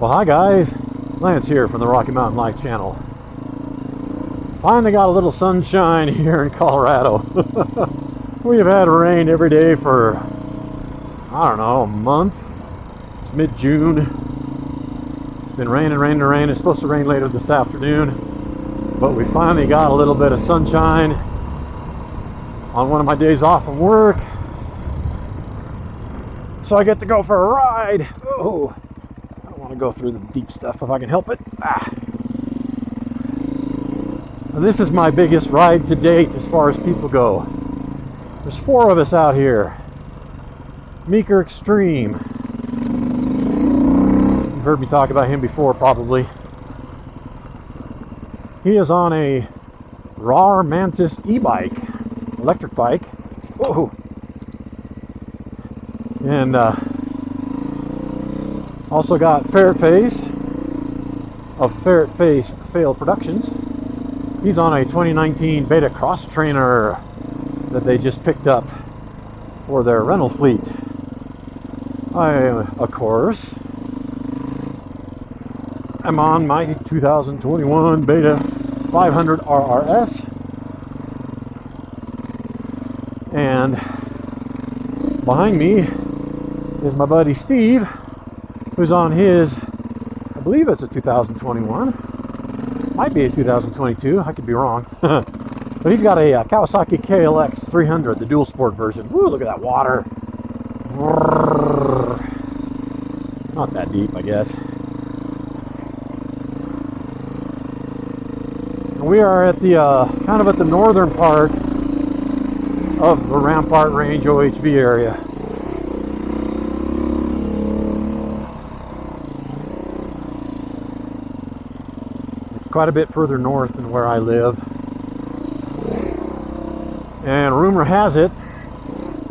Well, hi guys, Lance here from the Rocky Mountain Life channel. Finally got a little sunshine here in Colorado. We have had rain every day for, I don't know, a month. It's mid-June. It's been raining, raining, raining. It's supposed to rain later this afternoon, but we finally got a little bit of sunshine on one of my days off from work. So I get to go for a ride. Oh, I don't want to go through the deep stuff if I can help it. And this is my biggest ride to date as far as people go. There's 4 of us out here. Meeker Extreme. You've heard me talk about him before, probably. He is on a RRS Mantis e-bike, electric bike. Whoa. And also got Ferret Face of Ferret Face Fail Productions. He's on a 2019 Beta Cross Trainer that they just picked up for their rental fleet. I, of course, am on my 2021 Beta 500 RRS. And behind me is my buddy Steve, who's on his, I believe it's a 2021. Might be a 2022, I could be wrong. But he's got a Kawasaki KLX 300, the dual sport version. Woo, look at that water. Not that deep, I guess. And we are at the, kind of at the northern part of the Rampart Range OHV area. Quite a bit further north than where I live, and rumor has it,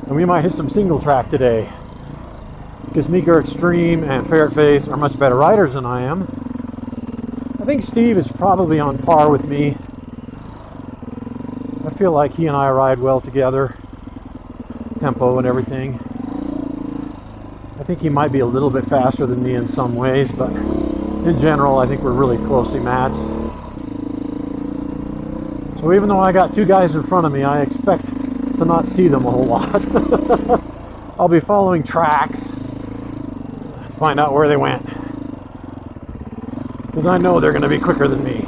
and we might hit some single track today, because Meeker Extreme and Ferret Face are much better riders than I am. I think Steve is probably on par with me. I feel like he and I ride well together, tempo and everything. I think he might be a little bit faster than me in some ways, but in general, I think we're really closely matched. So even though I got 2 guys in front of me, I expect to not see them a whole lot. I'll be following tracks to find out where they went, because I know they're going to be quicker than me.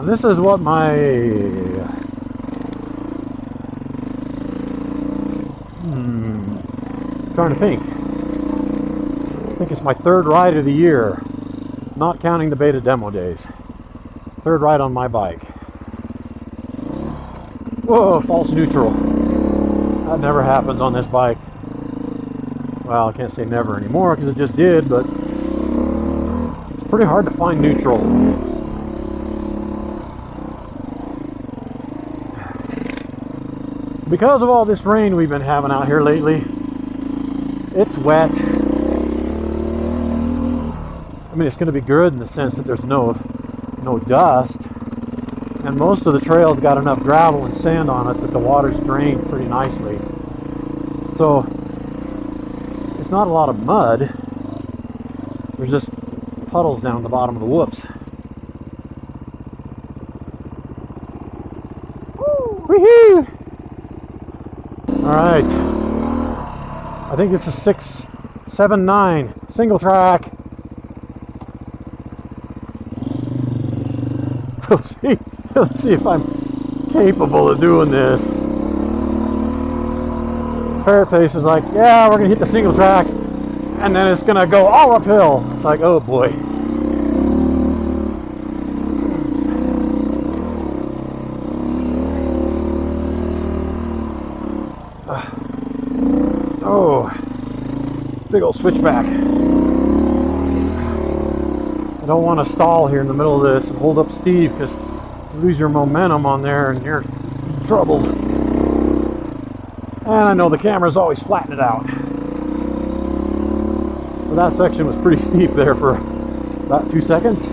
This is what my trying to think. I think it's my 3rd ride of the year, not counting the beta demo days. 3rd ride on my bike. Whoa, false neutral. That never happens on this bike. Well, I can't say never anymore because it just did, but it's pretty hard to find neutral. Because of all this rain we've been having out here lately, it's wet. I mean, it's going to be good in the sense that there's no dust, and most of the trails got enough gravel and sand on it that the water's drained pretty nicely. So it's not a lot of mud. There's just puddles down the bottom of the whoops. Woohoo! All right, I think it's a 679 single track. Let's see if I'm capable of doing this. Ferret Face is like, yeah, we're gonna hit the single track, and then it's gonna go all uphill. It's like, oh boy. Oh, big old switchback. I don't want to stall here in the middle of this and hold up Steve, because you lose your momentum on there and you're in trouble. And I know the camera's always flattened it out. that section was pretty steep there for about 2 seconds.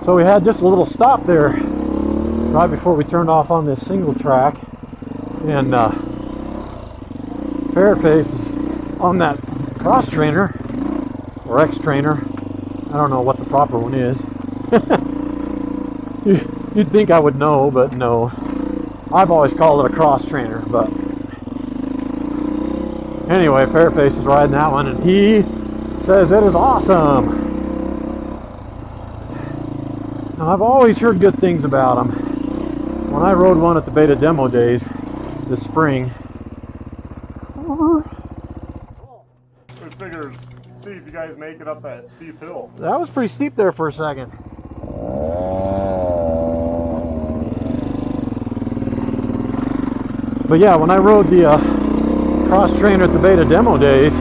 So we had just a little stop there right before we turned off on this Singletrack, and Fairface is on that cross trainer or X trainer. I don't know what the proper one is. You'd think I would know, but no. I've always called it a cross trainer, but anyway, Fairface is riding that one, and he says it is awesome. Now, I've always heard good things about them. When I rode one at the beta demo days this spring, it figures, see if you guys make it up that steep hill. that was pretty steep there for a second. But yeah, when I rode the cross trainer at the beta demo days,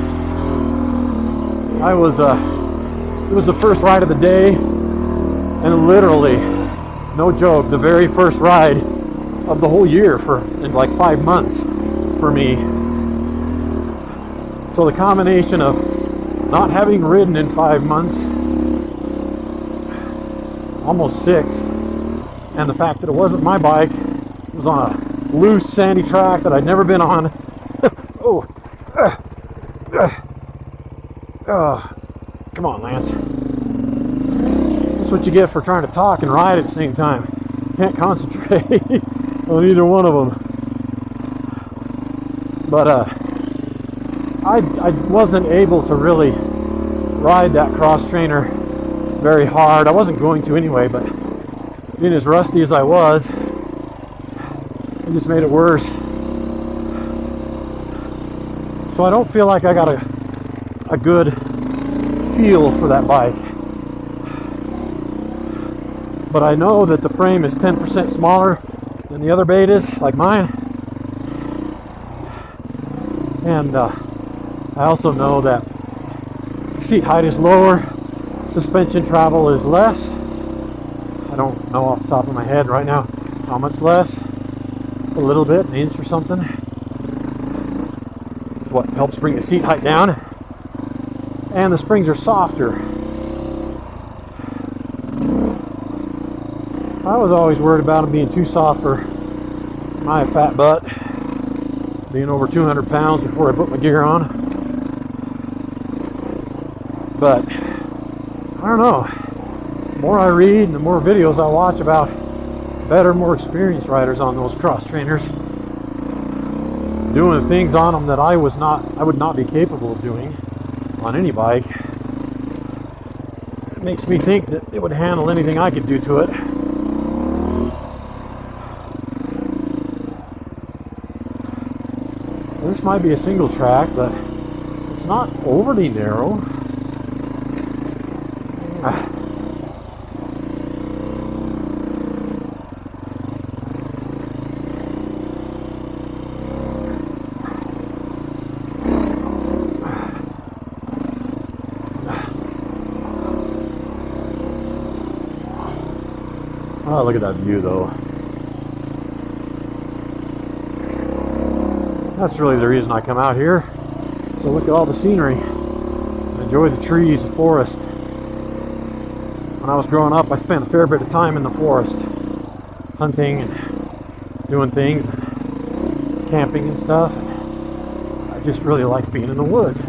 it was the first ride of the day, and literally, no joke, the very first ride of the whole year in like 5 months for me. So the combination of not having ridden in 5 months, almost 6, and the fact that it wasn't my bike, it was on a loose sandy track that I'd never been on. Come on, Lance. That's what you get for trying to talk and ride at the same time. Can't concentrate on either one of them. But I wasn't able to really ride that cross trainer very hard. I wasn't going to anyway, but being as rusty as I was, it just made it worse. So I don't feel like I got a good feel for that bike. But I know that the frame is 10% smaller than the other betas, like mine. And I also know that seat height is lower, suspension travel is less. I don't know off the top of my head right now how much less. A little bit, an inch or something. It's what helps bring the seat height down. And the springs are softer. I was always worried about them being too soft for my fat butt, being over 200 pounds before I put my gear on. But I don't know. The more I read and the more videos I watch about better, more experienced riders on those cross trainers, doing things on them that I would not be capable of doing on any bike, it makes me think that it would handle anything I could do to it. This might be a Singletrack, but it's not overly narrow. Oh, look at that view though. That's really the reason I come out here. So look at all the scenery. Enjoy the trees, the forest. When I was growing up, I spent a fair bit of time in the forest, hunting and doing things, camping and stuff. I just really like being in the woods.